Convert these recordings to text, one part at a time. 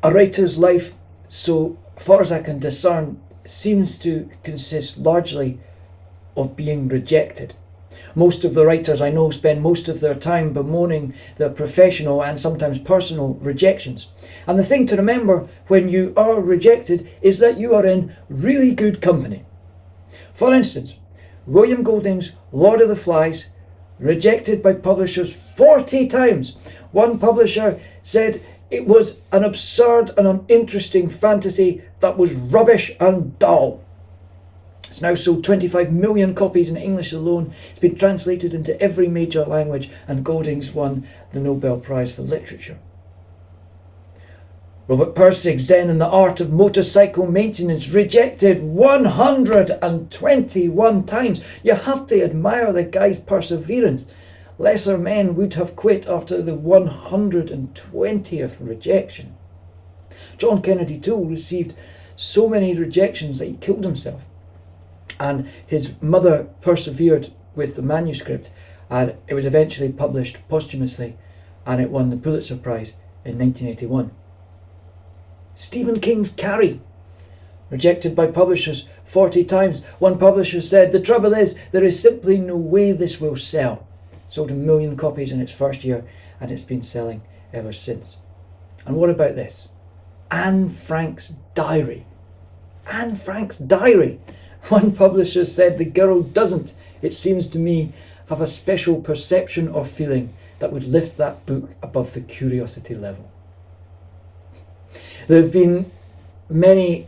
A writer's life, so far as I can discern, seems to consist largely of being rejected. Most of the writers I know spend most of their time bemoaning their professional and sometimes personal rejections. And the thing to remember when you are rejected is that you are in really good company. For instance, William Golding's Lord of the Flies, rejected by publishers 40 times. One publisher said it was an absurd and uninteresting fantasy that was rubbish and dull. It's now sold 25 million copies in English alone. It's been translated into every major language, and Golding's won the Nobel Prize for Literature. Robert Pirsig's Zen and the Art of Motorcycle Maintenance, rejected 121 times. You have to admire the guy's perseverance. Lesser men would have quit after the 120th rejection. John Kennedy Toole received so many rejections that he killed himself. And his mother persevered with the manuscript, and it was eventually published posthumously, and it won the Pulitzer Prize in 1981. Stephen King's Carrie, rejected by publishers 40 times. One publisher said, "The trouble is, there is simply no way this will sell." Sold 1 million copies in its first year, and it's been selling ever since. And what about this? Anne Frank's Diary. Anne Frank's Diary. One publisher said, "The girl doesn't, it seems to me, have a special perception or feeling that would lift that book above the curiosity level." There have been many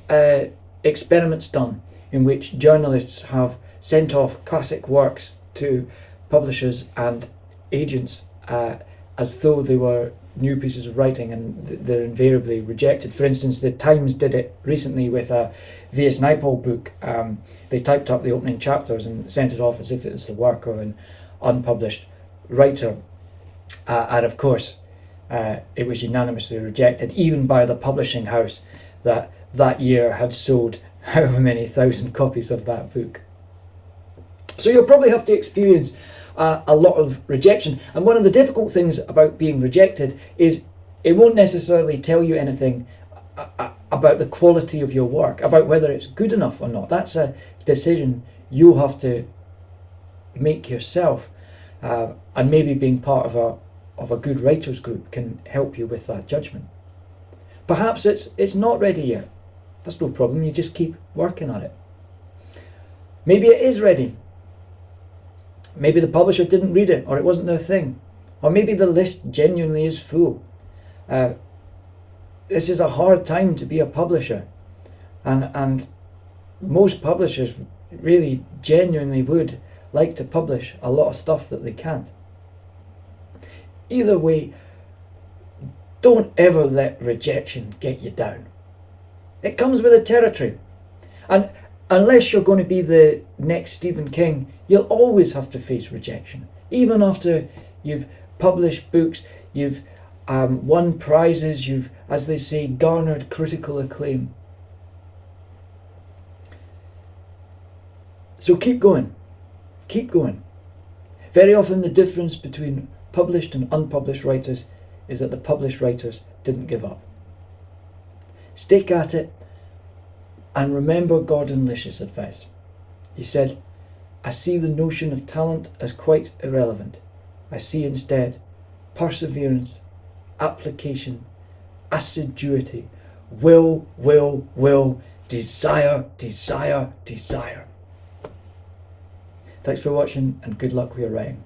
experiments done in which journalists have sent off classic works to publishers and agents as though they were new pieces of writing, and they're invariably rejected. For instance, the Times did it recently with a V.S. Naipaul book. They typed up the opening chapters and sent it off as if it was the work of an unpublished writer. And of course, it was unanimously rejected, even by the publishing house that year had sold however many thousand copies of that book. So you'll probably have to experience a lot of rejection. And one of the difficult things about being rejected is it won't necessarily tell you anything about the quality of your work, about whether it's good enough or not. That's a decision you'll have to make yourself. And maybe being part of a good writers group can help you with that judgment. Perhaps it's not ready yet. That's no problem, you just keep working on it. Maybe it is ready. Maybe the publisher didn't read it, or it wasn't their thing. Or maybe the list genuinely is full. This is a hard time to be a publisher. And most publishers really genuinely would like to publish a lot of stuff that they can't. Either way, don't ever let rejection get you down. It comes with the territory. And unless you're going to be the next Stephen King, you'll always have to face rejection. Even after you've published books, you've won prizes, you've, as they say, garnered critical acclaim. So keep going. Keep going. Very often the difference between published and unpublished writers is that the published writers didn't give up. Stick at it. And remember Gordon Lish's advice. He said, "I see the notion of talent as quite irrelevant. I see instead perseverance, application, assiduity, will, desire, desire, desire." Thanks for watching, and good luck with your writing.